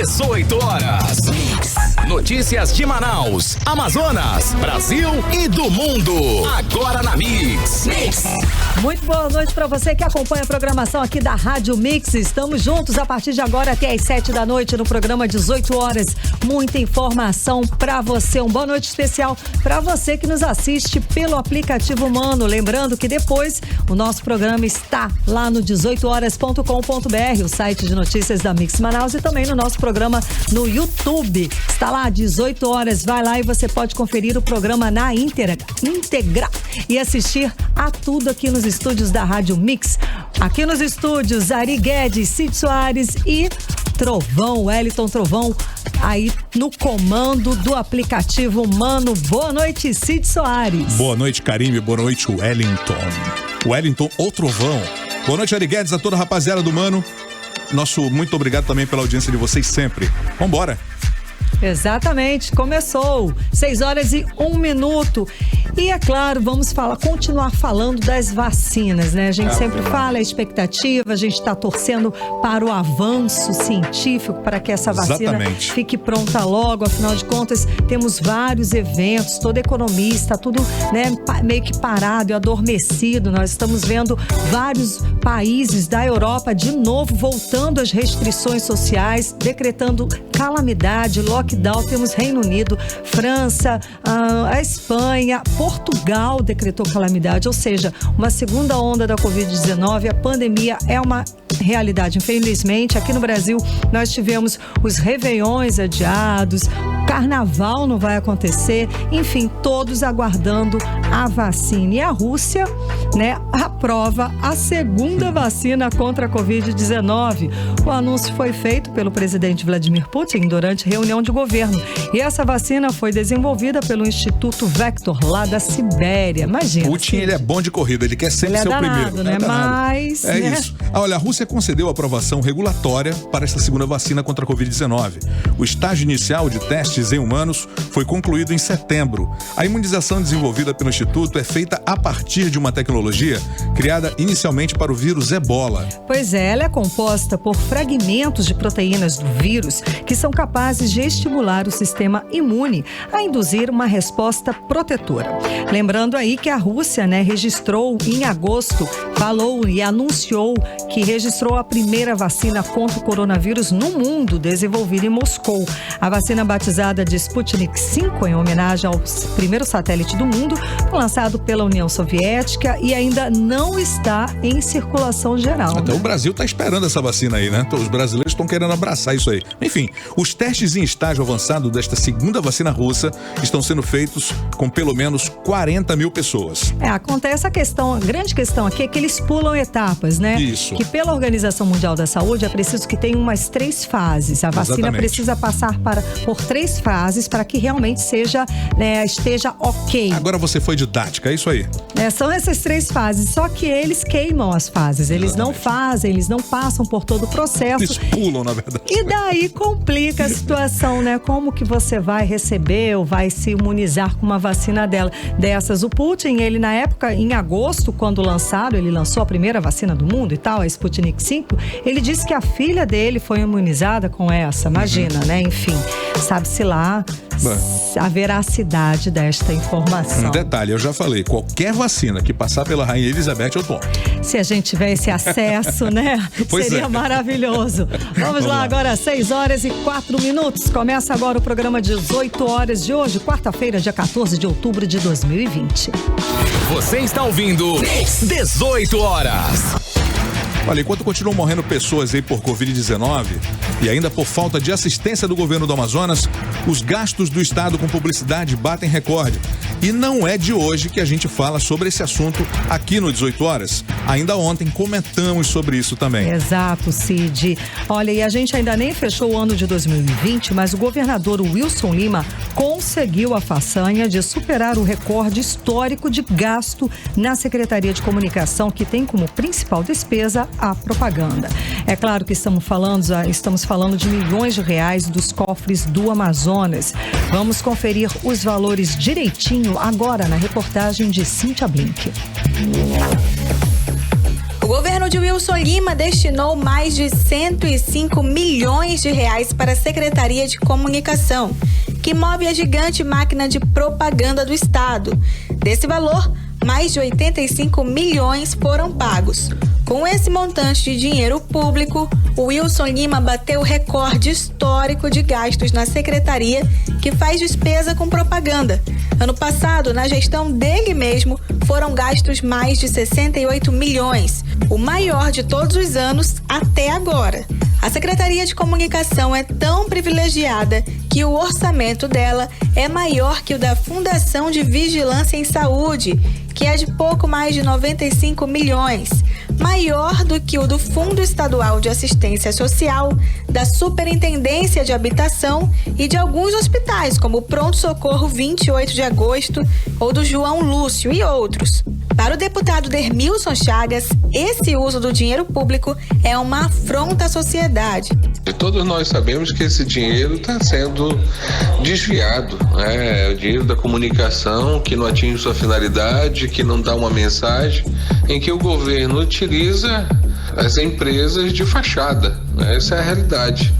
18 horas. Notícias de Manaus, Amazonas, Brasil e do mundo. Agora na Mix. Muito boa noite para você que acompanha a programação aqui da Rádio Mix. Estamos juntos a partir de agora até às 7 da noite no programa 18 horas. Muita informação para você. Uma boa noite especial para você que nos assiste pelo aplicativo Mano. Lembrando que depois o nosso programa está lá no 18horas.com.br, o site de notícias da Mix Manaus, e também no nosso programa no YouTube. Está lá 18 horas. Vai lá e você pode conferir o programa na íntegra e assistir a tudo aqui nos estúdios da Rádio Mix. Aqui nos estúdios, Ari Guedes, Cid Soares e Trovão, Wellington Trovão, aí no comando do aplicativo Mano. Boa noite, Cid Soares. Boa noite, Karime. Boa noite, Wellington ou Trovão. Boa noite, Ari Guedes, a toda a rapaziada do Mano. Nosso muito obrigado também pela audiência de vocês sempre. Vambora. Exatamente, começou 6 horas e 1 minuto. E é claro, vamos continuar falando das vacinas, né? A gente sempre fala a expectativa, a gente está torcendo para o avanço científico, para que essa vacina fique pronta logo. Afinal de contas, temos vários eventos, toda a economia está tudo, né, meio que parado e adormecido. Nós estamos vendo vários países da Europa de novo voltando às restrições sociais, decretando calamidade, lockdown. Temos Reino Unido, França, a Espanha, Portugal decretou calamidade, ou seja, uma segunda onda da Covid-19. A pandemia é uma realidade. Infelizmente, aqui no Brasil, nós tivemos os réveillões adiados, o carnaval não vai acontecer, enfim, todos aguardando a vacina. E a Rússia, né, aprova a segunda vacina contra a Covid-19. O anúncio foi feito pelo presidente Vladimir Putin durante reunião de governo. E essa vacina foi desenvolvida pelo Instituto Vector, lá da Sibéria. Imagina. Putin, ele é bom de corrida, ele quer sempre ser o primeiro. Né? Mas, né? Isso. Olha, a Rússia concedeu a aprovação regulatória para essa segunda vacina contra a Covid-19. O estágio inicial de testes em humanos foi concluído em setembro. A imunização desenvolvida pelo Instituto é feita a partir de uma tecnologia criada inicialmente para o vírus Ebola. Pois é, ela é composta por fragmentos de proteínas do vírus que são capazes de estimular o sistema imune a induzir uma resposta protetora. Lembrando aí que a Rússia, né, registrou em agosto, falou e anunciou que registrou a primeira vacina contra o coronavírus no mundo, desenvolvida em Moscou. A vacina batizada de Sputnik V, em homenagem ao primeiro satélite do mundo, foi lançado pela União Soviética e ainda não está em circulação geral. Até o Brasil está esperando essa vacina aí, né? Os brasileiros estão querendo abraçar isso aí. Enfim, os testes em estágio avançado desta segunda vacina russa estão sendo feitos com pelo menos 40 mil pessoas. Acontece a grande questão aqui é que eles pulam etapas, né? Isso. Que pela Organização Mundial da Saúde é preciso que tenha umas 3 fases. A vacina precisa passar por 3 fases para que realmente esteja ok. Agora você foi didática, é isso aí. São essas 3 fases, só que eles queimam as fases. Eles não fazem, eles não passam por todo o processo. Eles pulam, na verdade. E daí complica a situação, né? Como que você vai receber ou vai se imunizar com uma vacina dessas? O Putin, ele na época, em agosto, quando ele lançou a primeira vacina do mundo e tal, a Sputnik V, ele disse que a filha dele foi imunizada com essa. Imagina, né? Enfim, sabe-se lá a veracidade desta informação. Um detalhe, eu já falei, qualquer vacina que passar pela Rainha Elizabeth, eu tomo. Se a gente tiver esse acesso, né? Seria maravilhoso. Vamos lá, agora 6 horas e 4 minutos. Começa agora o programa 18 horas de hoje, quarta-feira, dia 14 de outubro de 2020. Você está ouvindo 18 horas. Olha, enquanto continuam morrendo pessoas aí por Covid-19 e ainda por falta de assistência do governo do Amazonas, os gastos do estado com publicidade batem recorde. E não é de hoje que a gente fala sobre esse assunto aqui no 18 horas. Ainda ontem comentamos sobre isso também. Exato, Cid. Olha, e a gente ainda nem fechou o ano de 2020, mas o governador Wilson Lima conseguiu a façanha de superar o recorde histórico de gasto na Secretaria de Comunicação, que tem como principal despesa a propaganda. É claro que estamos falando de milhões de reais dos cofres do Amazonas. Vamos conferir os valores direitinho agora na reportagem de Cíntia Blink. O governo de Saúde, Wilson Lima destinou mais de 105 milhões de reais para a Secretaria de Comunicação, que move a gigante máquina de propaganda do Estado. Desse valor, mais de 85 milhões foram pagos. Com esse montante de dinheiro público, o Wilson Lima bateu o recorde histórico de gastos na secretaria que faz despesa com propaganda. Ano passado, na gestão dele mesmo, foram gastos mais de 68 milhões, o maior de todos os anos até agora. A Secretaria de Comunicação é tão privilegiada que o orçamento dela é maior que o da Fundação de Vigilância em Saúde, que é de pouco mais de 95 milhões, maior do que o do Fundo Estadual de Assistência Social, da Superintendência de Habitação e de alguns hospitais, como o Pronto Socorro 28 de Agosto ou do João Lúcio e outros. Para o deputado Dermilson Chagas, esse uso do dinheiro público é uma afronta à sociedade. E todos nós sabemos que esse dinheiro está sendo desviado, né? É o dinheiro da comunicação que não atinge sua finalidade, que não dá uma mensagem, em que o governo utiliza as empresas de fachada, né? Essa é a realidade,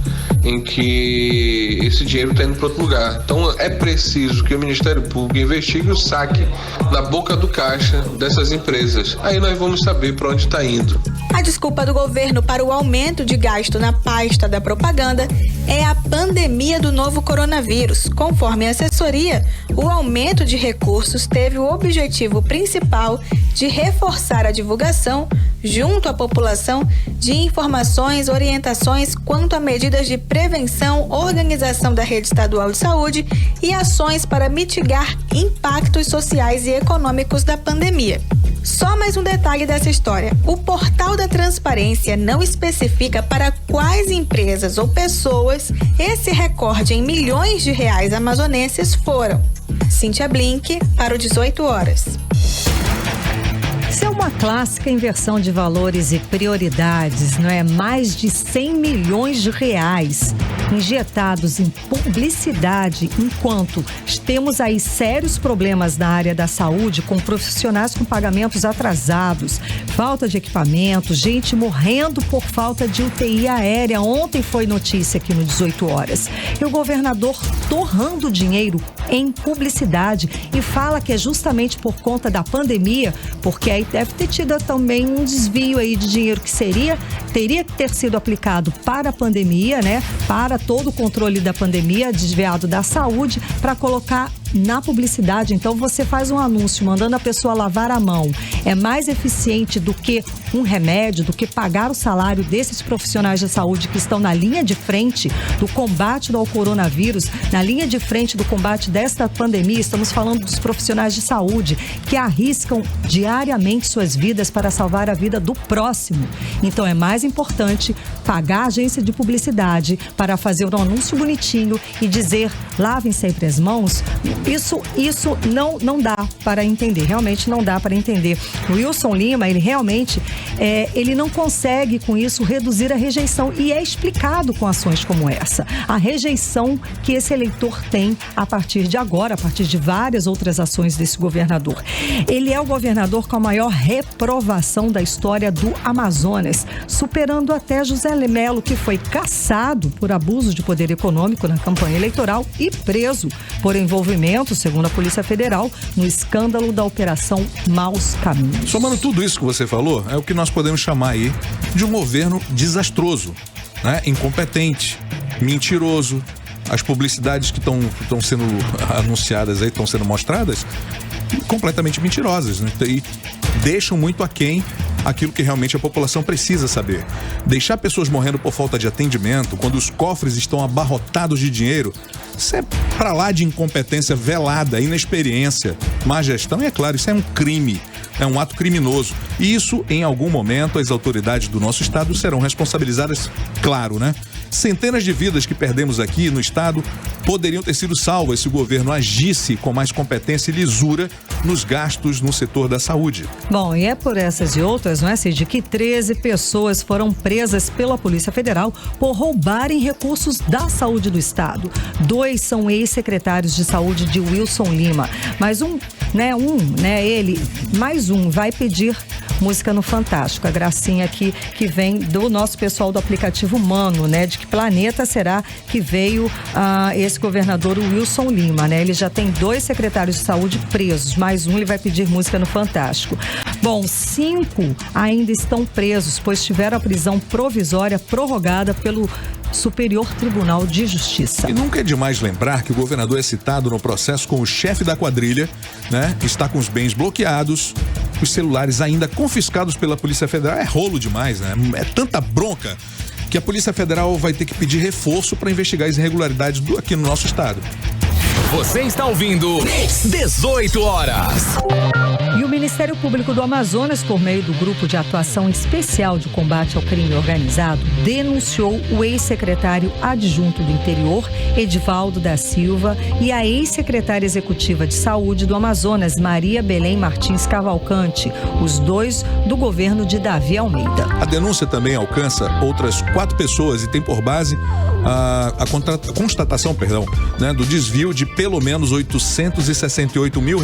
em que esse dinheiro está indo para outro lugar. Então é preciso que o Ministério Público investigue o saque na boca do caixa dessas empresas. Aí nós vamos saber para onde está indo. A desculpa do governo para o aumento de gasto na pasta da propaganda é a pandemia do novo coronavírus. Conforme a assessoria, o aumento de recursos teve o objetivo principal de reforçar a divulgação junto à população de informações, orientações quanto a medidas de prevenção, organização da rede estadual de saúde e ações para mitigar impactos sociais e econômicos da pandemia. Só mais um detalhe dessa história. O portal da transparência não especifica para quais empresas ou pessoas esse recorde em milhões de reais amazonenses foram. Cíntia Blink, para o 18 horas. Isso é uma clássica inversão de valores e prioridades, não é? Mais de 100 milhões de reais injetados em publicidade, enquanto temos aí sérios problemas na área da saúde, com profissionais com pagamentos atrasados, falta de equipamento, gente morrendo por falta de UTI aérea. Ontem foi notícia aqui no 18 horas. E o governador torrando dinheiro em publicidade e fala que é justamente por conta da pandemia, porque aí deve ter tido também um desvio aí de dinheiro que teria que ter sido aplicado para a pandemia, né? Para todo o controle da pandemia, desviado da saúde, para colocar na publicidade. Então você faz um anúncio mandando a pessoa lavar a mão. É mais eficiente do que um remédio, do que pagar o salário desses profissionais de saúde que estão na linha de frente do combate ao coronavírus, na linha de frente do combate desta pandemia. Estamos falando dos profissionais de saúde que arriscam diariamente suas vidas para salvar a vida do próximo. Então é mais importante pagar a agência de publicidade para fazer um anúncio bonitinho e dizer lavem sempre as mãos. Isso não dá para entender, realmente não dá para entender. O Wilson Lima, ele realmente, ele não consegue com isso reduzir a rejeição, e é explicado com ações como essa. A rejeição que esse eleitor tem a partir de agora, a partir de várias outras ações desse governador. Ele é o governador com a maior reprovação da história do Amazonas, superando até José Melo, que foi cassado por abuso de poder econômico na campanha eleitoral e preso por envolvimento, segundo a Polícia Federal, no escândalo da Operação Maus Caminhos. Somando tudo isso que você falou, é o que nós podemos chamar aí de um governo desastroso, né? Incompetente, mentiroso. As publicidades que estão sendo anunciadas aí, estão sendo mostradas, completamente mentirosas, né? E deixam muito aquém aquilo que realmente a população precisa saber. Deixar pessoas morrendo por falta de atendimento, quando os cofres estão abarrotados de dinheiro, isso é pra lá de incompetência velada, inexperiência, má gestão, e é claro, isso é um crime, é um ato criminoso. E isso, em algum momento, as autoridades do nosso estado serão responsabilizadas, claro, né? Centenas de vidas que perdemos aqui no estado poderiam ter sido salvas se o governo agisse com mais competência e lisura nos gastos no setor da saúde. Bom, e é por essas e outras, não é, Cid, que 13 pessoas foram presas pela Polícia Federal por roubarem recursos da saúde do estado. 2 são ex-secretários de saúde de Wilson Lima, mas um né? Ele, mais um, vai pedir música no Fantástico. A gracinha aqui que vem do nosso pessoal do aplicativo Mano, né? De que planeta será que veio esse governador Wilson Lima, né? Ele já tem 2 secretários de saúde presos, mais um ele vai pedir música no Fantástico. Bom, 5 ainda estão presos, pois tiveram a prisão provisória prorrogada pelo Superior Tribunal de Justiça. E nunca é demais lembrar que o governador é citado no processo como chefe da quadrilha, né? Está com os bens bloqueados, os celulares ainda confiscados pela Polícia Federal. É rolo demais, né? É tanta bronca que a Polícia Federal vai ter que pedir reforço para investigar as irregularidades aqui no nosso estado. Você está ouvindo 18 horas. E o Ministério Público do Amazonas, por meio do Grupo de Atuação Especial de Combate ao Crime Organizado, denunciou o ex-secretário adjunto do Interior, Edivaldo da Silva, e a ex-secretária executiva de Saúde do Amazonas, Maria Belém Martins Cavalcante, os 2 do governo de Davi Almeida. A denúncia também alcança outras 4 pessoas e tem por base a constatação, né, do desvio de pelo menos R$868 mil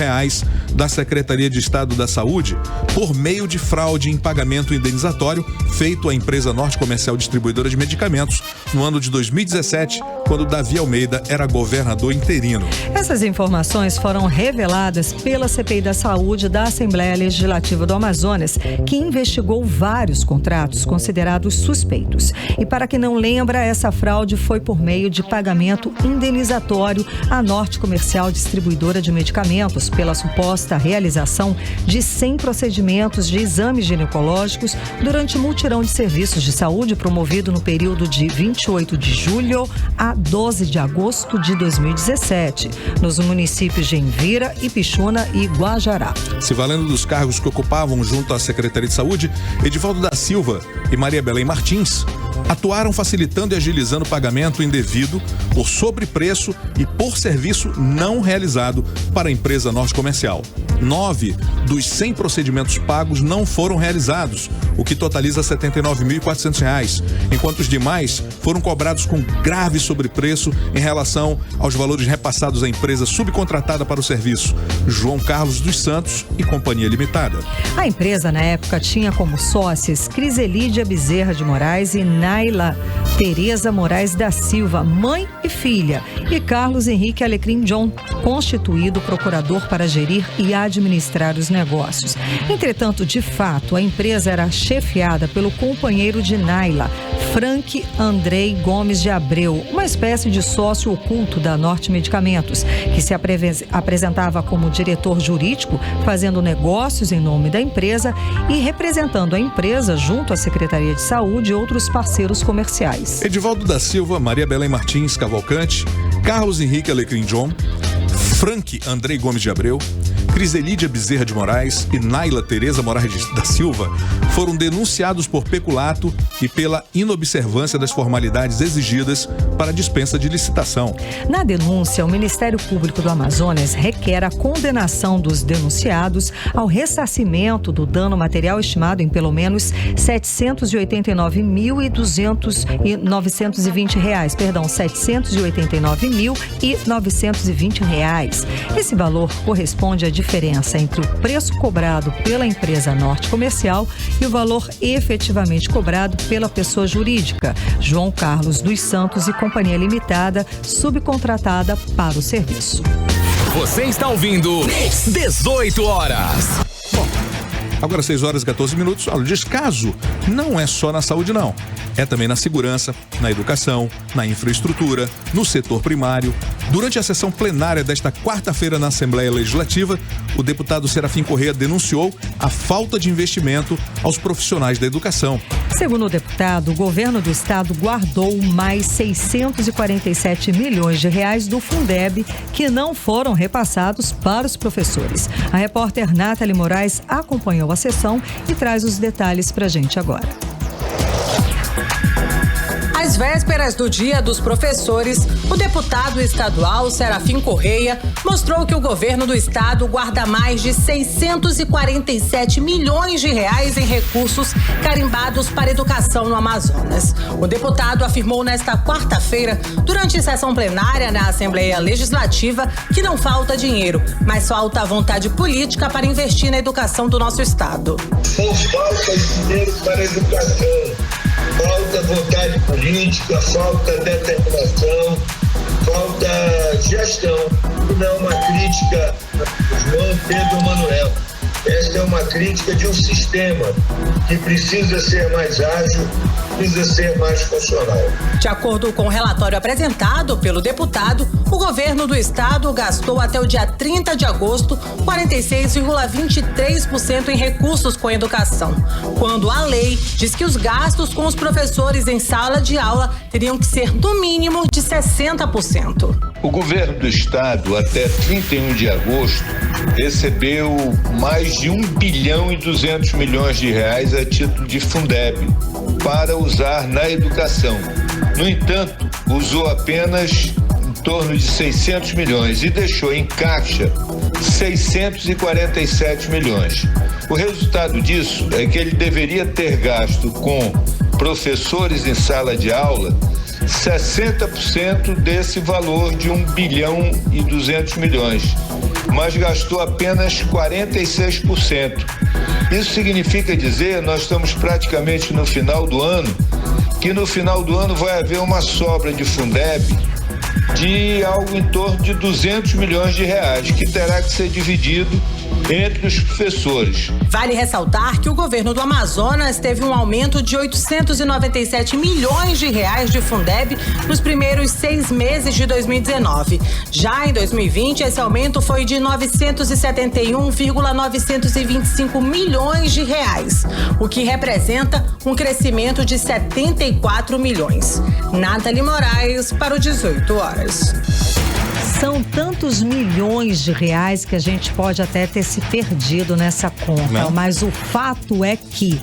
da Secretaria de Estado da Saúde por meio de fraude em pagamento indenizatório feito à empresa Norte Comercial Distribuidora de Medicamentos no ano de 2017, quando Davi Almeida era governador interino. Essas informações foram reveladas pela CPI da Saúde da Assembleia Legislativa do Amazonas, que investigou vários contratos considerados suspeitos. E para quem não lembra, essa fraude foi por meio de pagamento indenizatório à Norte Comercial Distribuidora de Medicamentos pela suposta realização de 100 procedimentos de exames ginecológicos durante mutirão de serviços de saúde promovido no período de 28 de julho a 12 de agosto de 2017, nos municípios de Envira, Ipixuna e Guajará. Se valendo dos cargos que ocupavam junto à Secretaria de Saúde, Edivaldo da Silva e Maria Belém Martins atuaram facilitando e agilizando o pagamento indevido por sobrepreço e por serviço não realizado para a empresa Norte Comercial. 9 dos 100 procedimentos pagos não foram realizados, o que totaliza R$ 79.400, enquanto os demais foram cobrados com grave sobrepreço em relação aos valores repassados à empresa subcontratada para o serviço, João Carlos dos Santos e Companhia Limitada. A empresa, na época, tinha como sócias Criselídia Bezerra de Moraes e Naila Tereza Moraes da Silva, mãe e filha, e Carlos Henrique Alecrim John, constituído procurador para gerir e administrar os negócios. Entretanto, de fato, a empresa era chefiada pelo companheiro de Naila, Frank Andrei Gomes de Abreu, uma espécie de sócio oculto da Norte Medicamentos, que se apresentava como diretor jurídico, fazendo negócios em nome da empresa e representando a empresa junto à Secretaria de Saúde e outros parceiros comerciais. Edivaldo da Silva, Maria Belém Martins Cavalcante, Carlos Henrique Alecrim John, Frank Andrei Gomes de Abreu, Criselídia Bezerra de Moraes e Naila Tereza Moraes da Silva foram denunciados por peculato e pela inobservância das formalidades exigidas para a dispensa de licitação. Na denúncia, o Ministério Público do Amazonas requer a condenação dos denunciados ao ressarcimento do dano material estimado em pelo menos R$ 789.920, R$ 789.920. Esse valor corresponde à diferença entre o preço cobrado pela empresa Norte Comercial e o valor efetivamente cobrado pela pessoa jurídica, João Carlos dos Santos e Companhia Limitada, subcontratada para o serviço. Você está ouvindo 18 horas. Bom, agora 6 horas e 14 minutos. Olha, o descaso não é só na saúde, não. É também na segurança, na educação, na infraestrutura, no setor primário. Durante a sessão plenária desta quarta-feira na Assembleia Legislativa, o deputado Serafim Corrêa denunciou a falta de investimento aos profissionais da educação. Segundo o deputado, o governo do estado guardou mais R$ 647 milhões do Fundeb que não foram repassados para os professores. A repórter Nathalie Moraes acompanhou a sessão e traz os detalhes pra gente agora. As vésperas do Dia dos Professores, o deputado estadual Serafim Correia mostrou que o governo do estado guarda mais de 647 milhões de reais em recursos carimbados para educação no Amazonas. O deputado afirmou nesta quarta-feira, durante sessão plenária na Assembleia Legislativa, que não falta dinheiro, mas falta vontade política para investir na educação do nosso estado. Não falta dinheiro para a educação, falta vontade política, falta determinação, falta gestão. Não é uma crítica a João Pedro Manuel. Esta é uma crítica de um sistema que precisa ser mais ágil, precisa ser mais funcional. De acordo com o relatório apresentado pelo deputado, o governo do estado gastou até o dia 30 de agosto 46,23% em recursos com educação, quando a lei diz que os gastos com os professores em sala de aula teriam que ser no mínimo de 60%. O governo do estado, até 31 de agosto, recebeu mais de 1 bilhão e 200 milhões de reais a título de Fundeb para usar na educação. No entanto, usou apenas em torno de 600 milhões e deixou em caixa 647 milhões. O resultado disso é que ele deveria ter gasto com professores em sala de aula 60% desse valor de 1 bilhão e 200 milhões, mas gastou apenas 46%. Isso significa dizer, nós estamos praticamente no final do ano, que no final do ano vai haver uma sobra de Fundeb de algo em torno de 200 milhões de reais, que terá que ser dividido entre os professores. Vale ressaltar que o governo do Amazonas teve um aumento de 897 milhões de reais de Fundeb nos primeiros 6 meses de 2019. Já em 2020, esse aumento foi de 971,925 milhões de reais, o que representa um crescimento de 74 milhões. Nathalie Moraes para o 18 horas. São tantos milhões de reais que a gente pode até ter se perdido nessa conta, mas o fato é que,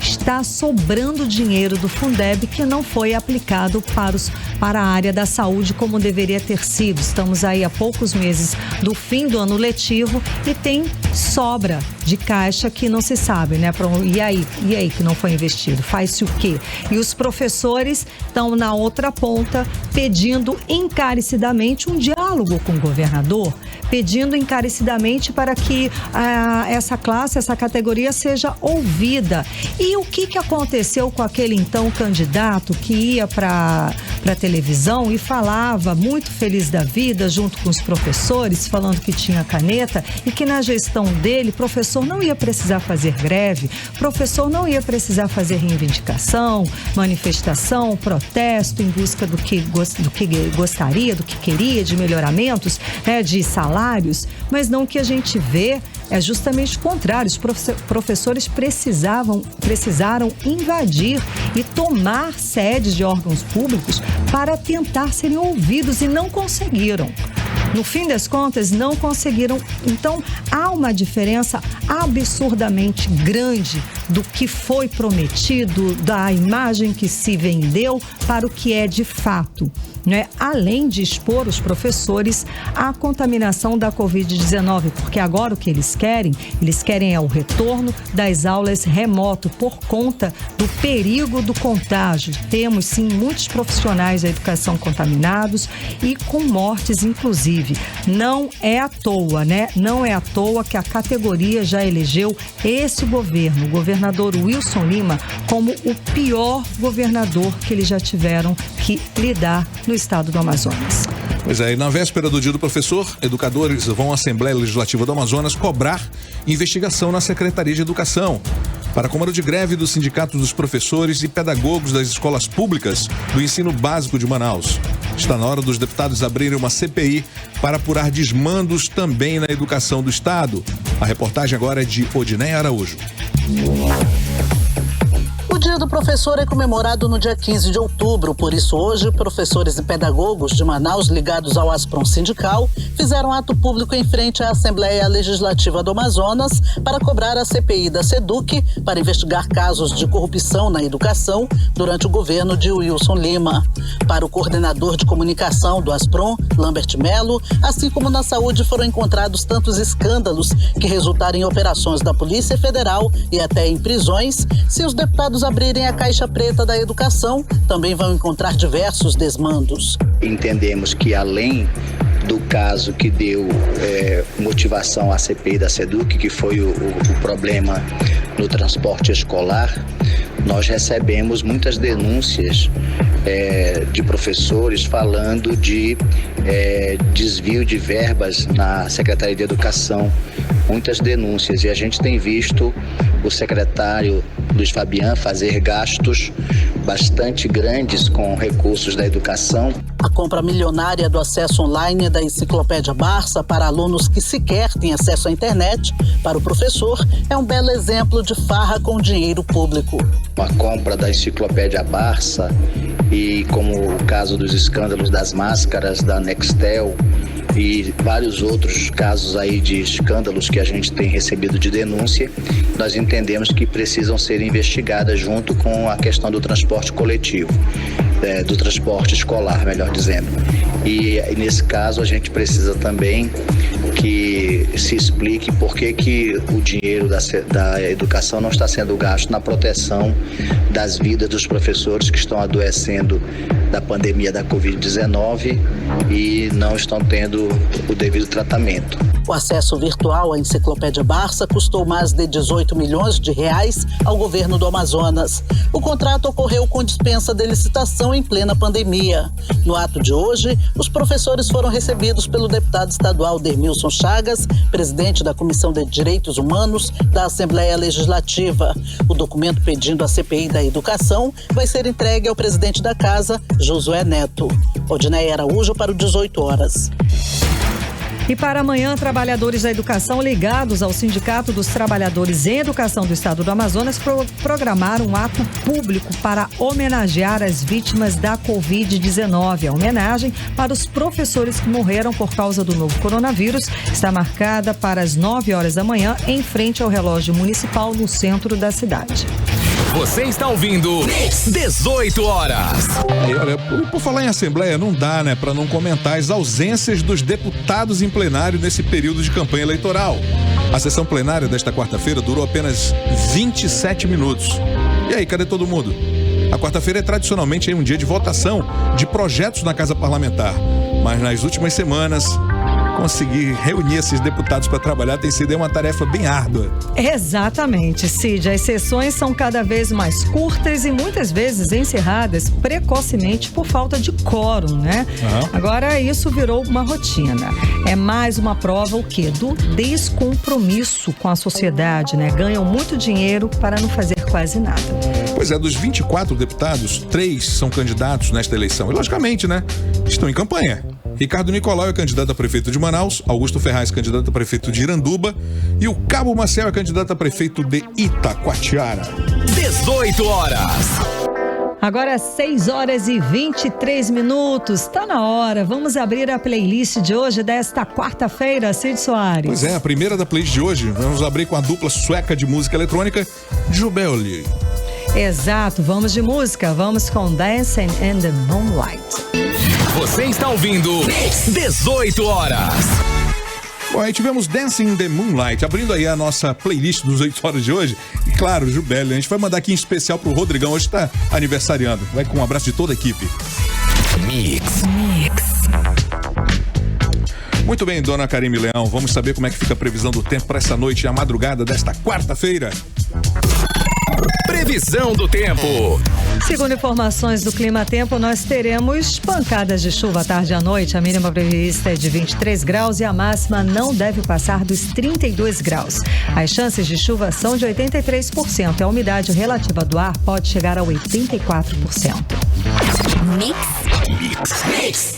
está sobrando dinheiro do Fundeb que não foi aplicado para a área da saúde como deveria ter sido. Estamos aí há poucos meses do fim do ano letivo e tem sobra de caixa que não se sabe, E aí que não foi investido? Faz-se o quê? E os professores estão na outra ponta pedindo encarecidamente um diálogo com o governador, pedindo encarecidamente para que essa classe, essa categoria seja ouvida. E o que aconteceu com aquele então candidato que ia para a televisão e falava muito feliz da vida junto com os professores, falando que tinha caneta e que na gestão dele, professor não ia precisar fazer greve, professor não ia precisar fazer reivindicação, manifestação, protesto em busca do que gostaria, do que queria, de melhoramentos, de salários, mas não o que a gente vê é justamente o contrário. Os professores precisaram invadir e tomar sedes de órgãos públicos para tentar serem ouvidos e não conseguiram. No fim das contas, não conseguiram. Então, há uma diferença absurdamente grande do que foi prometido, da imagem que se vendeu para o que é de fato. Além de expor os professores à contaminação da Covid-19, porque agora o que eles querem é o retorno das aulas remoto por conta do perigo do contágio. Temos sim muitos profissionais da educação contaminados e com mortes inclusive. Não é à toa, Não é à toa que a categoria já elegeu esse governo, o governador Wilson Lima, como o pior governador que eles já tiveram que lidar no estado do Amazonas. Pois é, e na véspera do Dia do Professor, educadores vão à Assembleia Legislativa do Amazonas cobrar investigação na Secretaria de Educação para comando de greve do Sindicato dos Professores e Pedagogos das Escolas Públicas do Ensino Básico de Manaus. Está na hora dos deputados abrirem uma CPI para apurar desmandos também na educação do estado. A reportagem agora é de Odineia Araújo. O Dia Dia do Professor é comemorado no dia 15 de outubro. Por isso, hoje, professores e pedagogos de Manaus ligados ao Asprom Sindical fizeram ato público em frente à Assembleia Legislativa do Amazonas para cobrar a CPI da SEDUC para investigar casos de corrupção na educação durante o governo de Wilson Lima. Para o coordenador de comunicação do Asprom, Lambert Melo, assim como na saúde foram encontrados tantos escândalos que resultaram em operações da Polícia Federal e até em prisões. Se os deputados abrirem a caixa preta da educação, também vão encontrar diversos desmandos. Entendemos que além do caso que deu motivação à CPI da SEDUC, que foi o problema no transporte escolar, nós recebemos muitas denúncias de professores falando de desvio de verbas na Secretaria de Educação, muitas denúncias, e a gente tem visto o secretário Luiz Fabian fazer gastos bastante grandes com recursos da educação. A compra milionária do acesso online da Enciclopédia Barça para alunos que sequer têm acesso à internet, para o professor, é um belo exemplo de farra com dinheiro público. A compra da Enciclopédia Barça e como o caso dos escândalos das máscaras da Nextel e vários outros casos aí de escândalos que a gente tem recebido de denúncia, nós entendemos que precisam ser investigadas junto com a questão do transporte coletivo, do transporte escolar, melhor dizendo. E nesse caso a gente precisa também que se explique por que o dinheiro da educação não está sendo gasto na proteção das vidas dos professores que estão adoecendo da pandemia da Covid-19 e não estão tendo o devido tratamento. O acesso virtual à Enciclopédia Barça custou mais de 18 milhões de reais ao governo do Amazonas. O contrato ocorreu com dispensa de licitação em plena pandemia. No ato de hoje, os professores foram recebidos pelo deputado estadual Dermilson Chagas, presidente da Comissão de Direitos Humanos da Assembleia Legislativa. O documento pedindo a CPI da Educação vai ser entregue ao presidente da Casa, Josué Neto. Odinei Araújo para o 18 horas. E para amanhã, trabalhadores da educação ligados ao Sindicato dos Trabalhadores em Educação do Estado do Amazonas programaram um ato público para homenagear as vítimas da Covid-19. A homenagem para os professores que morreram por causa do novo coronavírus está marcada para as 9 horas da manhã em frente ao relógio municipal no centro da cidade. Você está ouvindo 18 horas. E olha, por falar em Assembleia, não dá, né, para não comentar as ausências dos deputados em plenário nesse período de campanha eleitoral. A sessão plenária desta quarta-feira durou apenas 27 minutos. E aí, cadê todo mundo? A quarta-feira é tradicionalmente um dia de votação de projetos na Casa Parlamentar. Mas nas últimas semanas, conseguir reunir esses deputados para trabalhar tem sido uma tarefa bem árdua. Exatamente, Cid. As sessões são cada vez mais curtas e muitas vezes encerradas precocemente por falta de quórum, né? Agora isso virou uma rotina. É mais uma prova o quê? Do descompromisso com a sociedade, né? Ganham muito dinheiro para não fazer quase nada. Pois é, dos 24 deputados, 3 são candidatos nesta eleição. E logicamente, né? Estão em campanha. Ricardo Nicolau é candidato a prefeito de Manaus, Augusto Ferraz candidato a prefeito de Iranduba e o Cabo Maciel é candidato a prefeito de Itacoatiara. 18 horas. Agora 6 horas e 23 minutos. Tá na hora. Vamos abrir a playlist de hoje desta quarta-feira, Cid Soares. Pois é, a primeira da playlist de hoje. Vamos abrir com a dupla sueca de música eletrônica, Jubelli. Exato, vamos de música. Vamos com Dancing in the Moonlight. Você está ouvindo 18 horas. Bom, aí tivemos Dancing in the Moonlight, abrindo aí a nossa playlist dos 8 horas de hoje. E claro, Jubelli, a gente vai mandar aqui em especial pro Rodrigão, hoje tá aniversariando. Vai com um abraço de toda a equipe. Mix. Muito bem, dona Karime Leão, vamos saber como é que fica a previsão do tempo para essa noite e a madrugada desta quarta-feira. Previsão do tempo. Segundo informações do Clima Tempo, nós teremos pancadas de chuva à tarde e à noite. A mínima prevista é de 23 graus e a máxima não deve passar dos 32 graus. As chances de chuva são de 83%. A umidade relativa do ar pode chegar a 84%. Mix.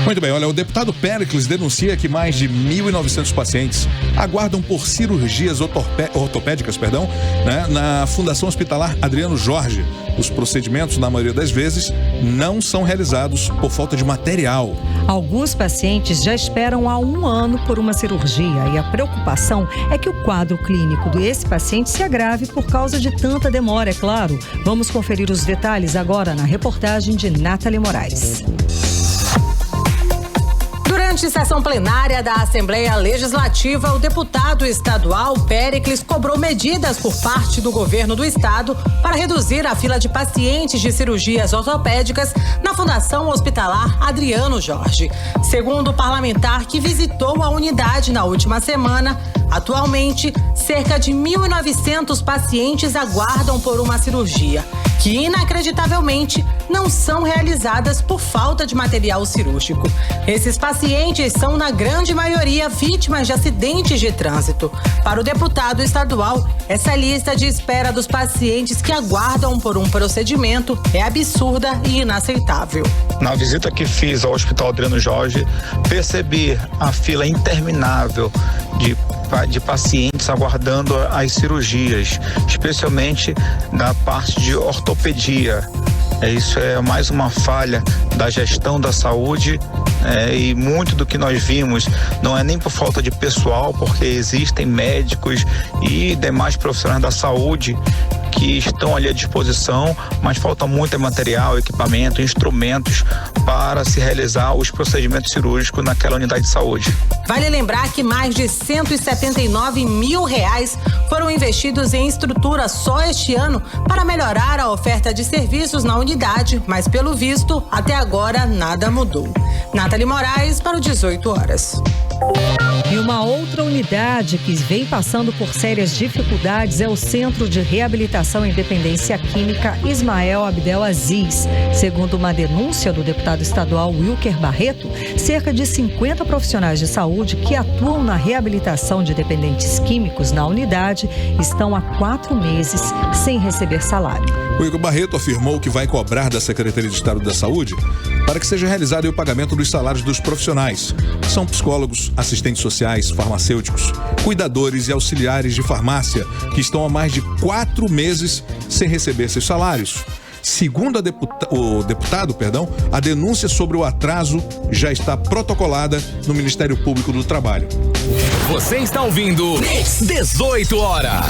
Muito bem, olha, o deputado Péricles denuncia que mais de 1.900 pacientes aguardam por cirurgias ortopédicas, né, na Fundação Hospitalar Adriano Jorge. Os procedimentos, na maioria das vezes, não são realizados por falta de material. Alguns pacientes já esperam há 1 ano por uma cirurgia e a preocupação é que o quadro clínico desse paciente se agrave por causa de tanta demora, é claro. Vamos conferir os detalhes agora na reportagem de Nathalie Moraes. Durante sessão plenária da Assembleia Legislativa, o deputado estadual Péricles cobrou medidas por parte do governo do estado para reduzir a fila de pacientes de cirurgias ortopédicas na Fundação Hospitalar Adriano Jorge. Segundo o parlamentar que visitou a unidade na última semana, atualmente, cerca de 1.900 pacientes aguardam por uma cirurgia, que inacreditavelmente não são realizadas por falta de material cirúrgico. Esses pacientes são, na grande maioria, vítimas de acidentes de trânsito. Para o deputado estadual, essa lista de espera dos pacientes que aguardam por um procedimento é absurda e inaceitável. Na visita que fiz ao Hospital Adriano Jorge, percebi a fila interminável de pacientes aguardando as cirurgias, especialmente na parte de ortopedia. Isso é mais uma falha da gestão da saúde, e muito do que nós vimos não é nem por falta de pessoal, porque existem médicos e demais profissionais da saúde que estão ali à disposição, mas falta muito material, equipamento, instrumentos para se realizar os procedimentos cirúrgicos naquela unidade de saúde. Vale lembrar que mais de R$179 mil foram investidos em estrutura só este ano para melhorar a oferta de serviços na unidade, mas pelo visto, até agora nada mudou. Nathalie Moraes para o 18 horas. E uma outra unidade que vem passando por sérias dificuldades é o Centro de Reabilitação e Dependência Química Ismael Abdel Aziz. Segundo uma denúncia do deputado estadual Wilker Barreto, cerca de 50 profissionais de saúde que atuam na reabilitação de dependentes químicos na unidade estão há 4 meses sem receber salário. O Wilker Barreto afirmou que vai cobrar da Secretaria de Estado da Saúde para que seja realizado o pagamento dos salários dos profissionais. São psicólogos, assistentes sociais, farmacêuticos, cuidadores e auxiliares de farmácia que estão há mais de 4 meses sem receber seus salários. Segundo o deputado, a denúncia sobre o atraso já está protocolada no Ministério Público do Trabalho. Você está ouvindo 18 horas.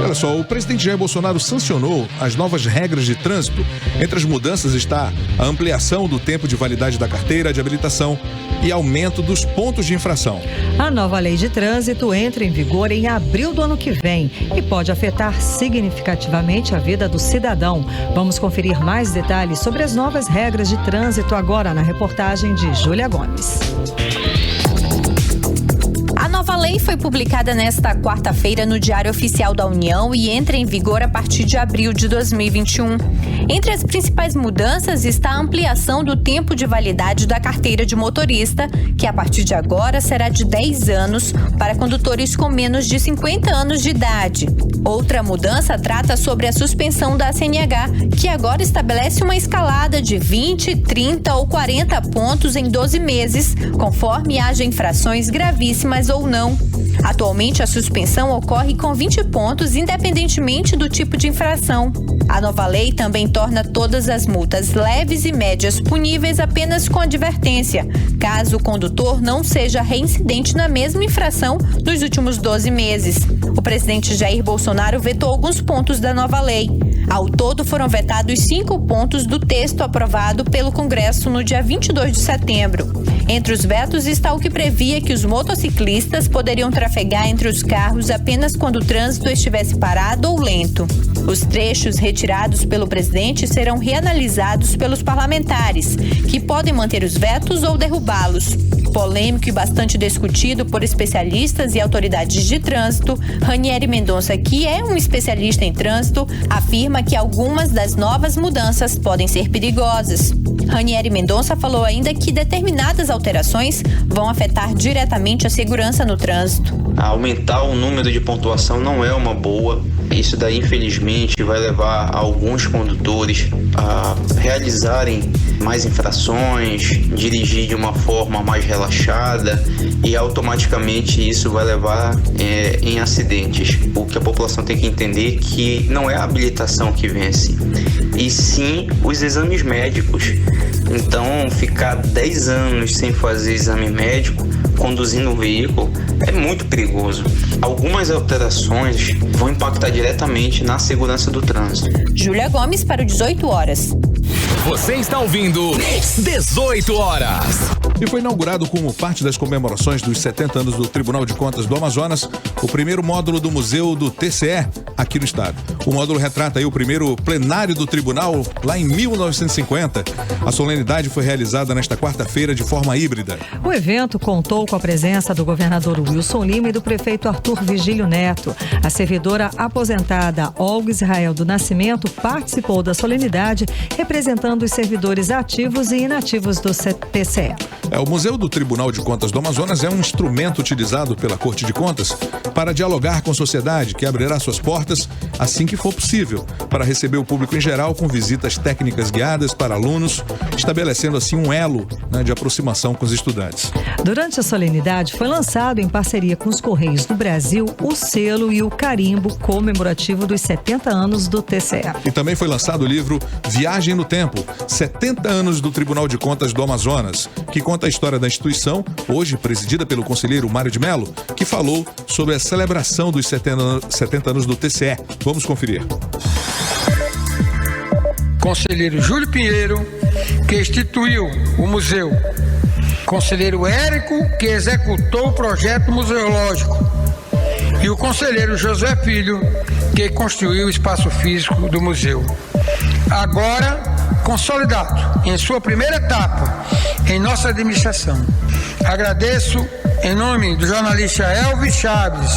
Olha só, o presidente Jair Bolsonaro sancionou as novas regras de trânsito. Entre as mudanças está a ampliação do tempo de validade da carteira de habilitação e aumento dos pontos de infração. A nova lei de trânsito entra em vigor em abril do ano que vem e pode afetar significativamente a vida do cidadão. Vamos conferir mais detalhes sobre as novas regras de trânsito agora na reportagem de Júlia Gomes. A nova lei foi publicada nesta quarta-feira no Diário Oficial da União e entra em vigor a partir de abril de 2021. Entre as principais mudanças está a ampliação do tempo de validade da carteira de motorista, que a partir de agora será de 10 anos para condutores com menos de 50 anos de idade. Outra mudança trata sobre a suspensão da CNH, que agora estabelece uma escalada de 20, 30 ou 40 pontos em 12 meses, conforme haja infrações gravíssimas ou não. Atualmente, a suspensão ocorre com 20 pontos, independentemente do tipo de infração. A nova lei também torna todas as multas leves e médias puníveis apenas com advertência, caso o condutor não seja reincidente na mesma infração nos últimos 12 meses. O presidente Jair Bolsonaro vetou alguns pontos da nova lei. Ao todo, foram vetados 5 pontos do texto aprovado pelo Congresso no dia 22 de setembro. Entre os vetos está o que previa que os motociclistas poderiam trafegar entre os carros apenas quando o trânsito estivesse parado ou lento. Os trechos retirados pelo presidente serão reanalisados pelos parlamentares, que podem manter os vetos ou derrubá-los. Polêmico e bastante discutido por especialistas e autoridades de trânsito, Ranieri Mendonça, que é um especialista em trânsito, afirma que algumas das novas mudanças podem ser perigosas. Ranieri Mendonça falou ainda que determinadas alterações vão afetar diretamente a segurança no trânsito. Aumentar o número de pontuação não é uma boa. Isso daí, infelizmente, vai levar alguns condutores a realizarem mais infrações, dirigir de uma forma mais relaxada e automaticamente isso vai levar em acidentes. O que a população tem que entender é que não é a habilitação que vence, e sim os exames médicos. Então, ficar 10 anos sem fazer exame médico, conduzindo um veículo, é muito perigoso. Algumas alterações vão impactar diretamente na segurança do trânsito. Júlia Gomes para o 18 horas. Você está ouvindo 18 horas. E foi inaugurado como parte das comemorações dos 70 anos do Tribunal de Contas do Amazonas, o primeiro módulo do Museu do TCE aqui no estado. O módulo retrata aí o primeiro plenário do tribunal lá em 1950. A solenidade foi realizada nesta quarta-feira de forma híbrida. O evento contou com a presença do governador Wilson Lima e do prefeito Arthur Vigílio Neto. A servidora aposentada Olga Israel do Nascimento participou da solenidade, representando os servidores ativos e inativos do TCE. O Museu do Tribunal de Contas do Amazonas é um instrumento utilizado pela Corte de Contas para dialogar com a sociedade, que abrirá suas portas assim que for possível, para receber o público em geral com visitas técnicas guiadas para alunos, estabelecendo assim um elo de aproximação com os estudantes. Durante a solenidade foi lançado em parceria com os Correios do Brasil o selo e o carimbo comemorativo dos 70 anos do TCE. E também foi lançado o livro Viagem no Tempo, 70 anos do Tribunal de Contas do Amazonas, que conta a história da instituição, hoje presidida pelo conselheiro Mário de Mello, que falou sobre a celebração dos 70 anos do TCE. Vamos conferir. Conselheiro Júlio Pinheiro, que instituiu o museu. Conselheiro Érico, que executou o projeto museológico. E o conselheiro Josué Filho, que construiu o espaço físico do museu. Agora, consolidado em sua primeira etapa em nossa administração. Agradeço em nome do jornalista Elvis Chaves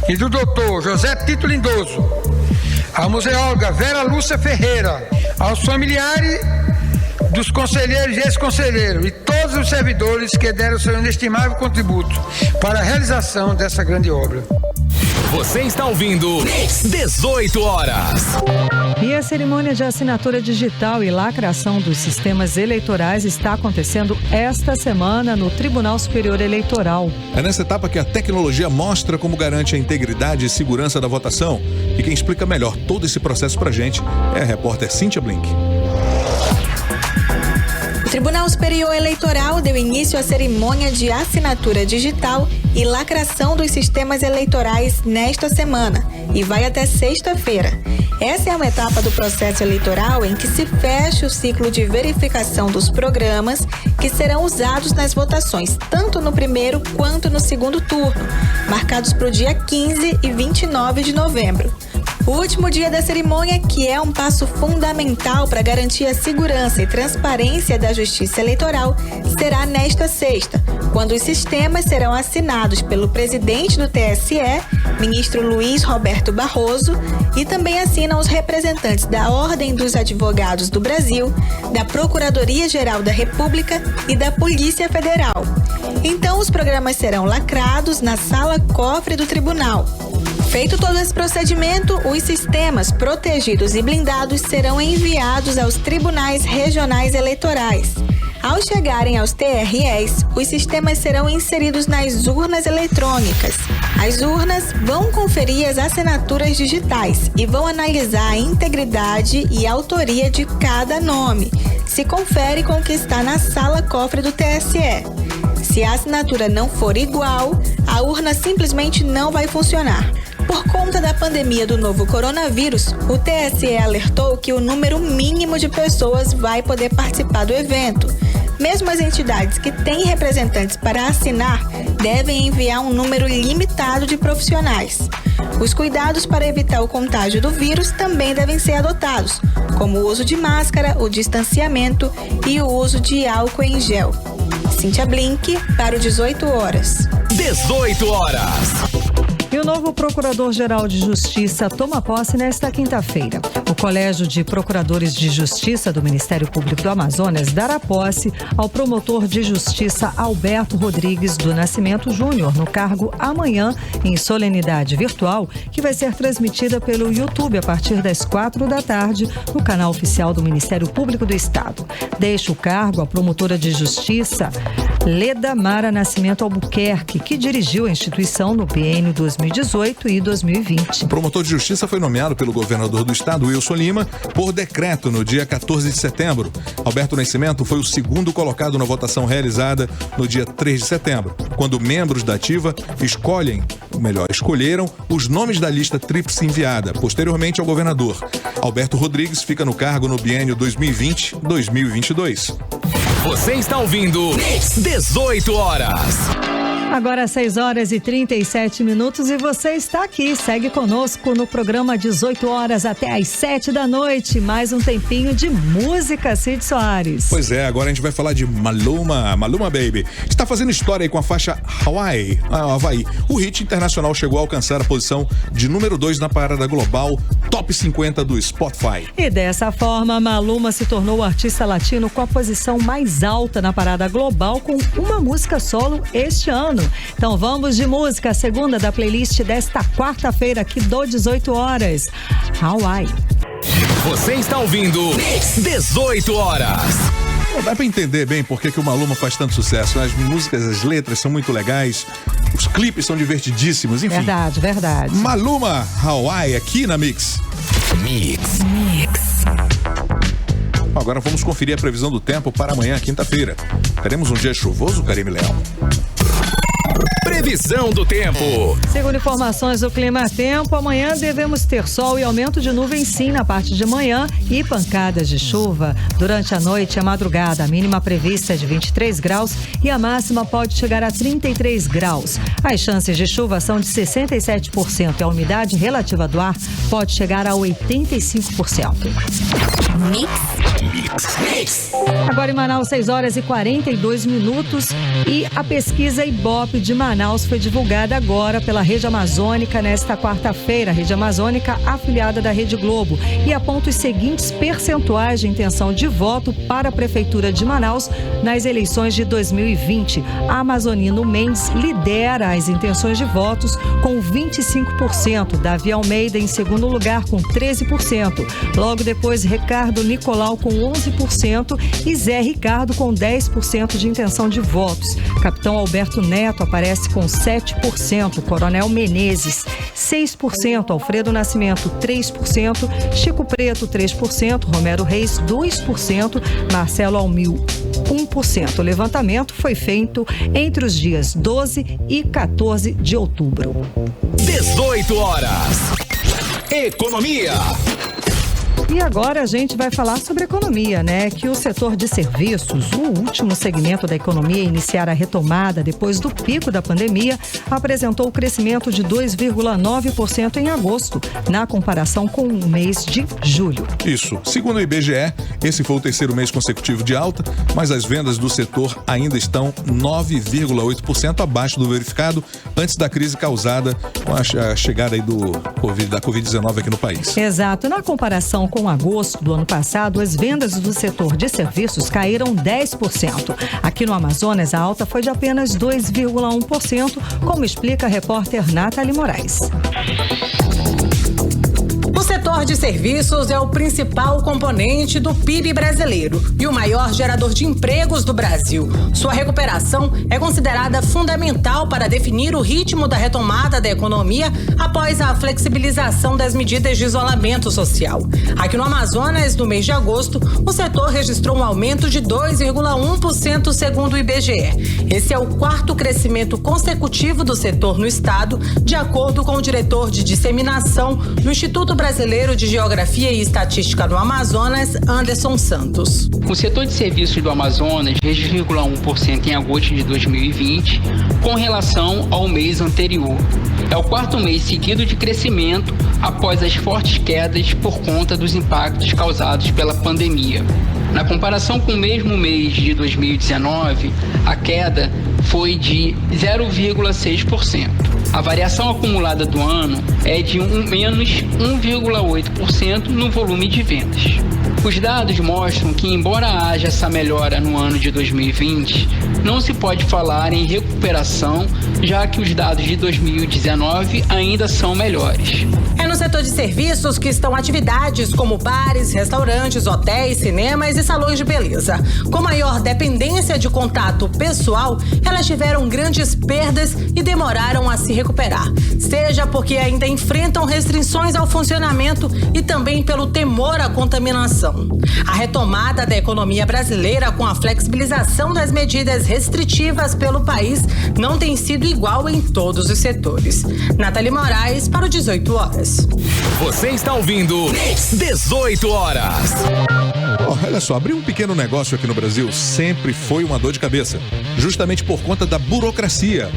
e do doutor José Tito Lindoso, a museóloga Vera Lúcia Ferreira, aos familiares dos conselheiros e ex-conselheiros e todos os servidores que deram seu inestimável contributo para a realização dessa grande obra. Você está ouvindo 18 horas. E a cerimônia de assinatura digital e lacração dos sistemas eleitorais está acontecendo esta semana no Tribunal Superior Eleitoral. É nessa etapa que a tecnologia mostra como garante a integridade e segurança da votação. E quem explica melhor todo esse processo pra gente é a repórter Cíntia Blink. O Tribunal Superior Eleitoral deu início à cerimônia de assinatura digital e lacração dos sistemas eleitorais nesta semana e vai até sexta-feira. Essa é uma etapa do processo eleitoral em que se fecha o ciclo de verificação dos programas que serão usados nas votações, tanto no primeiro quanto no segundo turno, marcados para o dia 15 e 29 de novembro. O último dia da cerimônia, que é um passo fundamental para garantir a segurança e transparência da Justiça Eleitoral, será nesta sexta, quando os sistemas serão assinados pelo presidente do TSE, ministro Luiz Roberto Barroso, e também assinam os representantes da Ordem dos Advogados do Brasil, da Procuradoria-Geral da República e da Polícia Federal. Então, os programas serão lacrados na sala cofre do tribunal. Feito todo esse procedimento, os sistemas protegidos e blindados serão enviados aos tribunais regionais eleitorais. Ao chegarem aos TREs, os sistemas serão inseridos nas urnas eletrônicas. As urnas vão conferir as assinaturas digitais e vão analisar a integridade e autoria de cada nome. Se confere com o que está na sala cofre do TSE. Se a assinatura não for igual, a urna simplesmente não vai funcionar. Por conta da pandemia do novo coronavírus, o TSE alertou que o número mínimo de pessoas vai poder participar do evento. Mesmo as entidades que têm representantes para assinar devem enviar um número limitado de profissionais. Os cuidados para evitar o contágio do vírus também devem ser adotados, como o uso de máscara, o distanciamento e o uso de álcool em gel. Cíntia Blink, para o 18 horas. 18 horas. E o novo Procurador-Geral de Justiça toma posse nesta quinta-feira. O Colégio de Procuradores de Justiça do Ministério Público do Amazonas dará posse ao promotor de justiça Alberto Rodrigues do Nascimento Júnior no cargo amanhã em solenidade virtual que vai ser transmitida pelo YouTube a partir das 4h no canal oficial do Ministério Público do Estado. Deixa o cargo a promotora de justiça Leda Mara Nascimento Albuquerque, que dirigiu a instituição no biênio 2018 e 2020. O promotor de justiça foi nomeado pelo governador do estado, Wilson Lima, por decreto no dia 14 de setembro. Alberto Nascimento foi o segundo colocado na votação realizada no dia 3 de setembro, quando membros da ativa escolheram os nomes da lista tríplice enviada posteriormente ao governador. Alberto Rodrigues fica no cargo no biênio 2020-2022. Você está ouvindo 18 horas. Agora 6h37 e você está aqui. Segue conosco no programa 18 horas até às 7 da noite. Mais um tempinho de música, Cid Soares. Pois é, agora a gente vai falar de Maluma Baby. Está fazendo história aí com a faixa Havaí. O hit internacional chegou a alcançar a posição de número 2 na parada global Top 50 do Spotify. E dessa forma, Maluma se tornou o artista latino com a posição mais alta na parada global com uma música solo este ano. Então vamos de música, a segunda da playlist desta quarta-feira aqui do 18 horas. Hawaii. Você está ouvindo 18 horas. Dá pra entender bem por que o Maluma faz tanto sucesso. As músicas, as letras são muito legais, os clipes são divertidíssimos, enfim. Verdade. Maluma, Hawaii, aqui na Mix. Agora vamos conferir a previsão do tempo para amanhã, quinta-feira. Teremos um dia chuvoso, Karime Leão? Previsão do tempo. Segundo informações do Clima Tempo, amanhã devemos ter sol e aumento de nuvens sim na parte de manhã e pancadas de chuva. Durante a noite e a madrugada, a mínima prevista é de 23 graus e a máxima pode chegar a 33 graus. As chances de chuva são de 67% e a umidade relativa do ar pode chegar a 85%. Mix. Agora em Manaus, 6h42 e a pesquisa Ibope de Manaus foi divulgada agora pela Rede Amazônica nesta quarta-feira. A Rede Amazônica, afiliada da Rede Globo, e aponta os seguintes percentuais de intenção de voto para a Prefeitura de Manaus nas eleições de 2020. A Amazonino Mendes lidera as intenções de votos com 25%, Davi Almeida em segundo lugar com 13%, logo depois Ricardo Nicolau com 11% e Zé Ricardo com 10% de intenção de votos. Capitão Alberto Neto aparece com 7%, Coronel Menezes 6%, Alfredo Nascimento 3%, Chico Preto 3%, Romero Reis 2%, Marcelo Almil 1%. O levantamento foi feito entre os dias 12 e 14 de outubro. 18 horas. Economia. E agora a gente vai falar sobre economia, né? Que o setor de serviços, o último segmento da economia a iniciar a retomada depois do pico da pandemia, apresentou o crescimento de 2,9% em agosto, na comparação com o mês de julho. Isso. Segundo o IBGE, esse foi o terceiro mês consecutivo de alta, mas as vendas do setor ainda estão 9,8% abaixo do verificado antes da crise causada com a chegada aí da Covid-19 aqui no país. Exato. Na comparação com agosto do ano passado, as vendas do setor de serviços caíram 10%. Aqui no Amazonas, a alta foi de apenas 2,1%, como explica a repórter Nathalie Moraes. O setor de serviços é o principal componente do PIB brasileiro e o maior gerador de empregos do Brasil. Sua recuperação é considerada fundamental para definir o ritmo da retomada da economia após a flexibilização das medidas de isolamento social. Aqui no Amazonas, no mês de agosto, o setor registrou um aumento de 2,1% segundo o IBGE. Esse é o quarto crescimento consecutivo do setor no estado, de acordo com o diretor de disseminação do Instituto Brasileiro de Geografia e Estatística do Amazonas, Anderson Santos. O setor de serviços do Amazonas registrou 1% em agosto de 2020 com relação ao mês anterior. É o quarto mês seguido de crescimento após as fortes quedas por conta dos impactos causados pela pandemia. Na comparação com o mesmo mês de 2019, a queda foi de 0,6%. A variação acumulada do ano é de menos 1,8% no volume de vendas. Os dados mostram que, embora haja essa melhora no ano de 2020, não se pode falar em recuperação, já que os dados de 2019 ainda são melhores. É no setor de serviços que estão atividades como bares, restaurantes, hotéis, cinemas e salões de beleza. Com maior dependência de contato pessoal, elas tiveram grandes perdas e demoraram a se recuperar. Seja porque ainda enfrentam restrições ao funcionamento e também pelo temor à contaminação. A retomada da economia brasileira com a flexibilização das medidas restritivas pelo país não tem sido igual em todos os setores. Nathalie Moraes para o 18 horas. Você está ouvindo 18 horas. Olha só, abrir um pequeno negócio aqui no Brasil sempre foi uma dor de cabeça, justamente por conta da burocracia.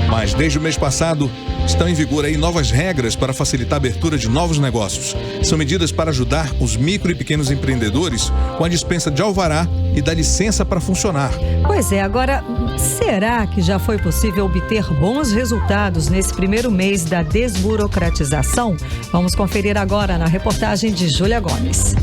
Mas desde o mês passado estão em vigor aí novas regras para facilitar a abertura de novos negócios. São medidas para ajudar os micro e pequenos empreendedores com a dispensa de alvará e da licença para funcionar. Pois é, agora, será que já foi possível obter bons resultados nesse primeiro mês da desburocratização? Vamos conferir agora na reportagem de Júlia Gomes.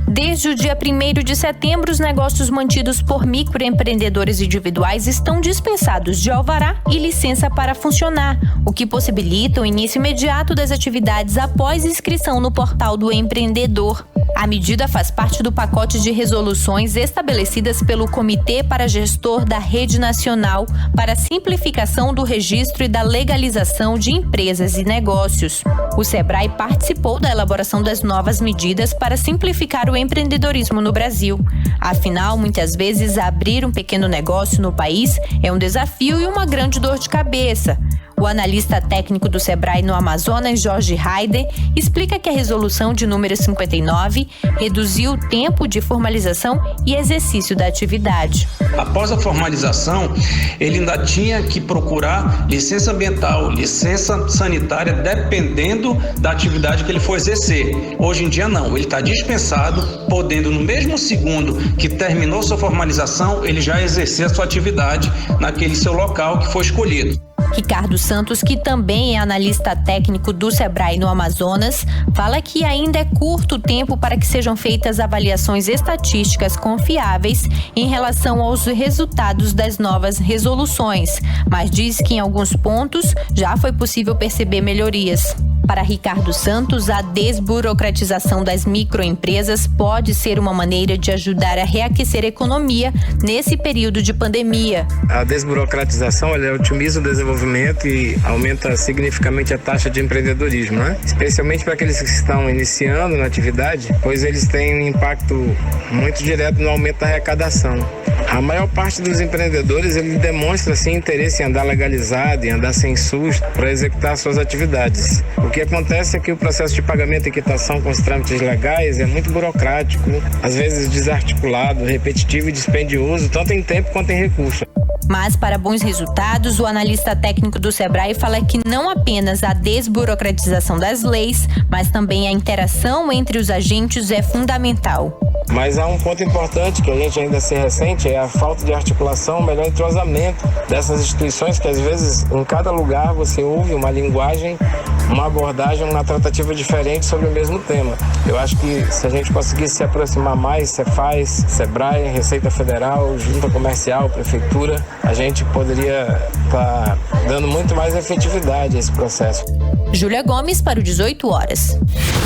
Desde o dia 1º de setembro, os negócios mantidos por microempreendedores individuais estão dispensados de alvará e licença para funcionar, o que possibilita o início imediato das atividades após inscrição no portal do empreendedor. A medida faz parte do pacote de resoluções estabelecidas pelo Comitê para Gestor da Rede Nacional para a Simplificação do Registro e da Legalização de Empresas e Negócios. O Sebrae participou da elaboração das novas medidas para simplificar o empreendedorismo no Brasil. Afinal, muitas vezes, abrir um pequeno negócio no país é um desafio e uma grande dor de cabeça. O analista técnico do Sebrae no Amazonas, Jorge Haider, explica que a resolução de número 59 reduziu o tempo de formalização e exercício da atividade. Após a formalização, ele ainda tinha que procurar licença ambiental, licença sanitária, dependendo da atividade que ele for exercer. Hoje em dia não, ele está dispensado, podendo no mesmo segundo que terminou sua formalização, ele já exercer a sua atividade naquele seu local que foi escolhido. Ricardo Santos, que também é analista técnico do Sebrae no Amazonas, fala que ainda é curto o tempo para que sejam feitas avaliações estatísticas confiáveis em relação aos resultados das novas resoluções, mas diz que em alguns pontos já foi possível perceber melhorias. Para Ricardo Santos, a desburocratização das microempresas pode ser uma maneira de ajudar a reaquecer a economia nesse período de pandemia. A desburocratização otimiza o desenvolvimento e aumenta significativamente a taxa de empreendedorismo, né? Especialmente para aqueles que estão iniciando na atividade, pois eles têm um impacto muito direto no aumento da arrecadação. A maior parte dos empreendedores ele demonstra assim, interesse em andar legalizado, em andar sem susto para executar suas atividades. O que acontece é que o processo de pagamento e quitação com os trâmites legais é muito burocrático, às vezes desarticulado, repetitivo e dispendioso, tanto em tempo quanto em recurso. Mas, para bons resultados, o analista técnico do Sebrae fala que não apenas a desburocratização das leis, mas também a interação entre os agentes é fundamental. Mas há um ponto importante que a gente ainda se ressente, é a falta de articulação, o melhor entrosamento dessas instituições que às vezes em cada lugar você ouve uma linguagem, uma abordagem, uma tratativa diferente sobre o mesmo tema. Eu acho que se a gente conseguisse se aproximar mais, Cefaz, Sebrae, Receita Federal, Junta Comercial, Prefeitura, a gente poderia estar dando muito mais efetividade a esse processo. Júlia Gomes para o 18 horas.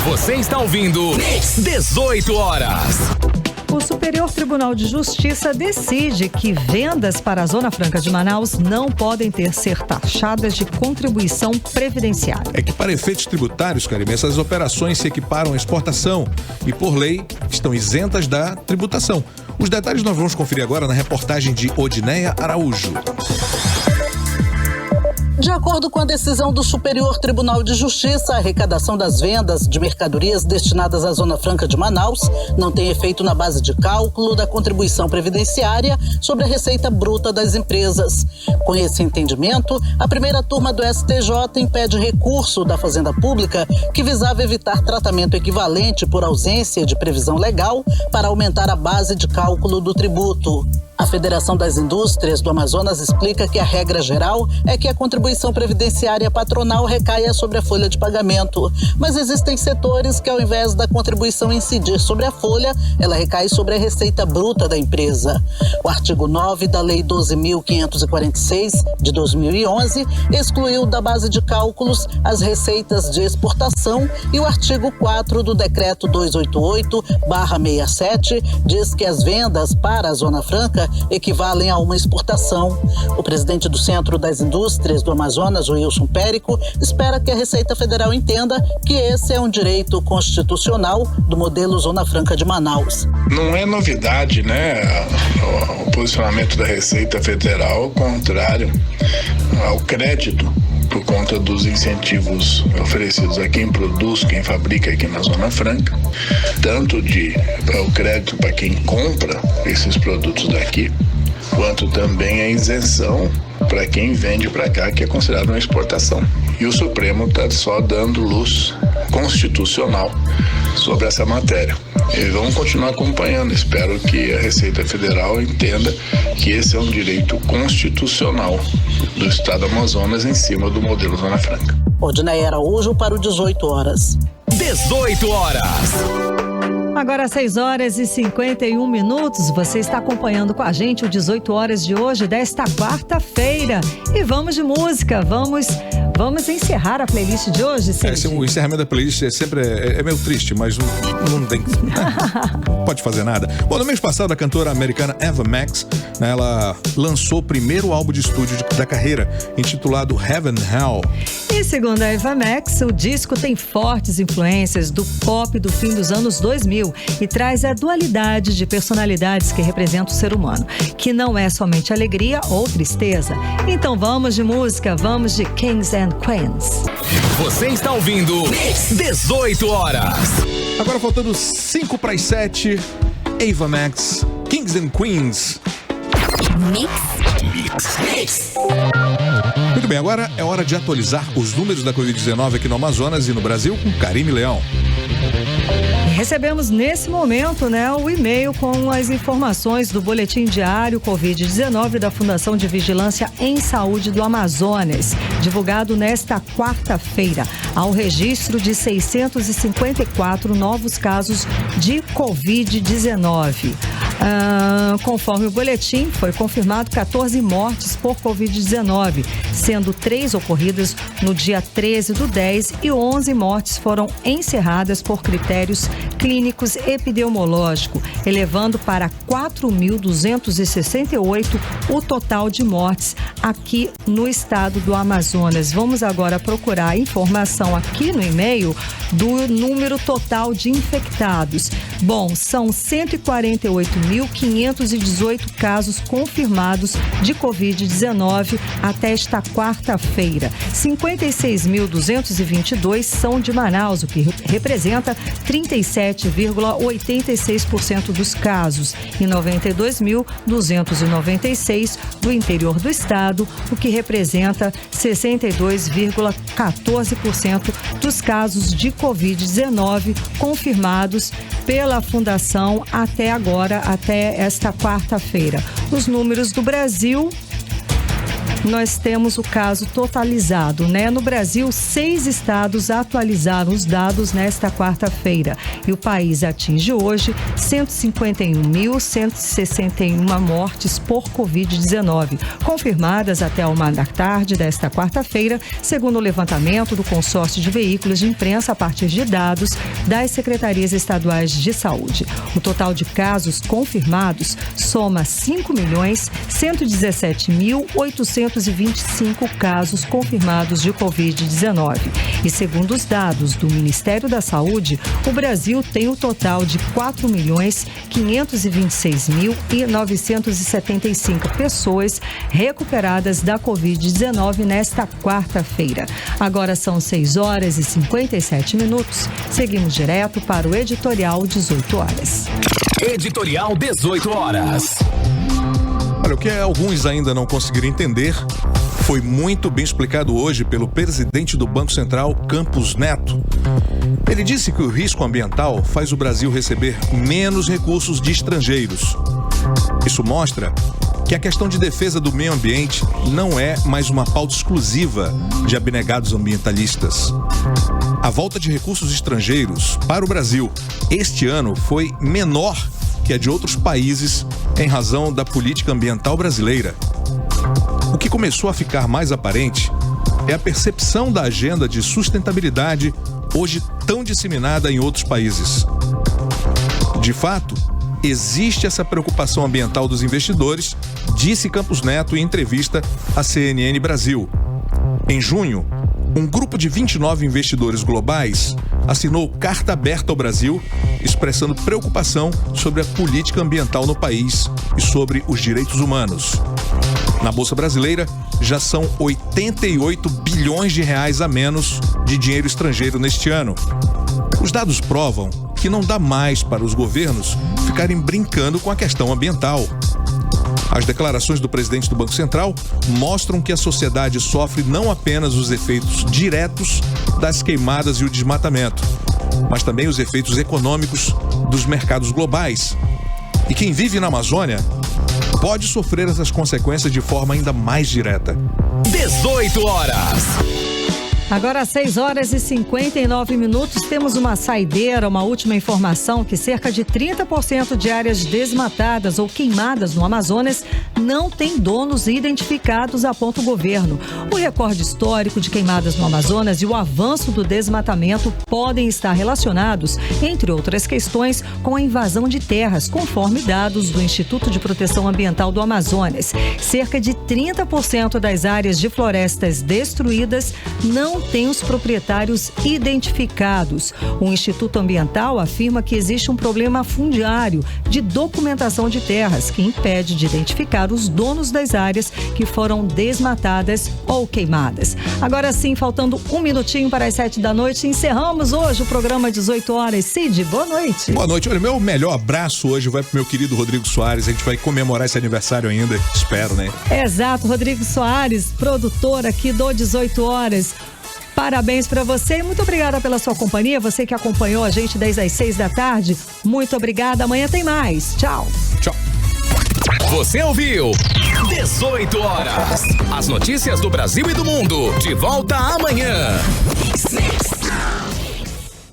Você está ouvindo 18 horas. O Superior Tribunal de Justiça decide que vendas para a Zona Franca de Manaus não podem ser taxadas de contribuição previdenciária. É que para efeitos tributários, Karime, essas operações se equiparam à exportação e, por lei, estão isentas da tributação. Os detalhes nós vamos conferir agora na reportagem de Odineia Araújo. De acordo com a decisão do Superior Tribunal de Justiça, a arrecadação das vendas de mercadorias destinadas à Zona Franca de Manaus não tem efeito na base de cálculo da contribuição previdenciária sobre a receita bruta das empresas. Com esse entendimento, a primeira turma do STJ impede recurso da Fazenda Pública que visava evitar tratamento equivalente por ausência de previsão legal para aumentar a base de cálculo do tributo. A Federação das Indústrias do Amazonas explica que a regra geral é que a contribuição previdenciária patronal recaia sobre a folha de pagamento. Mas existem setores que, ao invés da contribuição incidir sobre a folha, ela recai sobre a receita bruta da empresa. O artigo 9 da Lei 12.546, de 2011, excluiu da base de cálculos as receitas de exportação e o artigo 4 do Decreto 288/67 diz que as vendas para a Zona Franca equivalem a uma exportação. O presidente do Centro das Indústrias do Amazonas, Wilson Périco, espera que a Receita Federal entenda que esse é um direito constitucional do modelo Zona Franca de Manaus. Não é novidade, né, o posicionamento da Receita Federal contrário ao crédito por conta dos incentivos oferecidos a quem produz, quem fabrica aqui na Zona Franca, tanto o crédito para quem compra esses produtos daqui, quanto também a isenção para quem vende para cá, que é considerado uma exportação. E o Supremo está só dando luz constitucional sobre essa matéria. E vamos continuar acompanhando. Espero que a Receita Federal entenda que esse é um direito constitucional do Estado do Amazonas em cima do modelo Zona Franca. Odinei Araújo para o 18 horas. 18 horas. Agora 6h51. Você está acompanhando com a gente o 18 horas de hoje, desta quarta-feira. E vamos de música, vamos encerrar a playlist de hoje, Cid? O encerramento da playlist é meio triste, mas não tem. Pode fazer nada. Bom, no mês passado, a cantora americana Ava Max, né, ela lançou o primeiro álbum de estúdio da carreira, intitulado Heaven Hell. E segundo a Ava Max, o disco tem fortes influências do pop do fim dos anos 2000 e traz a dualidade de personalidades que representa o ser humano, que não é somente alegria ou tristeza. Então vamos de música, vamos de Kings and Queens. Você está ouvindo 18 horas. Agora faltando 5 para as 7, Ava Max, Kings and Queens. Mix. Muito bem, agora é hora de atualizar os números da Covid-19 aqui no Amazonas e no Brasil com Karime Leão. Recebemos nesse momento, o e-mail com as informações do boletim diário Covid-19 da Fundação de Vigilância em Saúde do Amazonas, divulgado nesta quarta-feira, ao registro de 654 novos casos de Covid-19. Conforme o boletim, foi confirmado 14 mortes por Covid-19, sendo 3 ocorridas no dia 13/10 e 11 mortes foram encerradas por critérios clínicos epidemiológicos, elevando para 4.268 o total de mortes aqui no estado do Amazonas. Vamos agora procurar informação aqui no e-mail do número total de infectados. Bom, são 148.518 casos confirmados de Covid-19 até esta quarta-feira. 56.222 são de Manaus, o que representa 37,86% dos casos, e 92.296 do interior do estado, o que representa 62,14% dos casos de Covid-19 confirmados pela Fundação até agora, até esta quarta-feira. Os números do Brasil, nós temos o caso totalizado, No Brasil, 6 estados atualizaram os dados nesta quarta-feira e o país atinge hoje 151.161 mortes por Covid-19, confirmadas até a 1 da tarde desta quarta-feira, segundo o levantamento do consórcio de veículos de imprensa a partir de dados das secretarias estaduais de saúde. O total de casos confirmados soma 5.117.825 casos confirmados de Covid-19. E segundo os dados do Ministério da Saúde, o Brasil tem o total de 4.526.975 pessoas recuperadas da Covid-19 nesta quarta-feira. Agora são 6h57. Seguimos direto para o editorial 18 horas. Editorial 18 horas. Olha, o que alguns ainda não conseguiram entender foi muito bem explicado hoje pelo presidente do Banco Central, Campos Neto. Ele disse que o risco ambiental faz o Brasil receber menos recursos de estrangeiros. Isso mostra que a questão de defesa do meio ambiente não é mais uma pauta exclusiva de abnegados ambientalistas. A volta de recursos estrangeiros para o Brasil este ano foi menor que a de outros países em razão da política ambiental brasileira. O que começou a ficar mais aparente é a percepção da agenda de sustentabilidade hoje tão disseminada em outros países. De fato, existe essa preocupação ambiental dos investidores, disse Campos Neto em entrevista à CNN Brasil. Em junho, um grupo de 29 investidores globais assinou carta aberta ao Brasil, expressando preocupação sobre a política ambiental no país e sobre os direitos humanos. Na Bolsa Brasileira, já são 88 bilhões de reais a menos de dinheiro estrangeiro neste ano. Os dados provam que não dá mais para os governos ficarem brincando com a questão ambiental. As declarações do presidente do Banco Central mostram que a sociedade sofre não apenas os efeitos diretos das queimadas e o desmatamento, mas também os efeitos econômicos dos mercados globais. E quem vive na Amazônia pode sofrer essas consequências de forma ainda mais direta. 18 horas. Agora, às 6 horas e 59 minutos, temos uma saideira, uma última informação que cerca de 30% de áreas desmatadas ou queimadas no Amazonas não tem donos identificados, aponta o governo. O recorde histórico de queimadas no Amazonas e o avanço do desmatamento podem estar relacionados, entre outras questões, com a invasão de terras, conforme dados do Instituto de Proteção Ambiental do Amazonas. Cerca de 30% das áreas de florestas destruídas não têm os proprietários identificados. O Instituto Ambiental afirma que existe um problema fundiário de documentação de terras que impede de identificar os donos das áreas que foram desmatadas ou queimadas. Agora sim, faltando um minutinho para as 7 da noite, encerramos hoje o programa 18 horas. Cid, boa noite. Boa noite. Olha, meu melhor abraço hoje vai pro meu querido Rodrigo Soares. A gente vai comemorar esse aniversário ainda, espero, né? Exato, Rodrigo Soares, produtor aqui do 18 horas. Parabéns para você e muito obrigada pela sua companhia. Você que acompanhou a gente desde as 6 da tarde, muito obrigada. Amanhã tem mais. Tchau. Tchau. Você ouviu 18 horas. As notícias do Brasil e do mundo. De volta amanhã.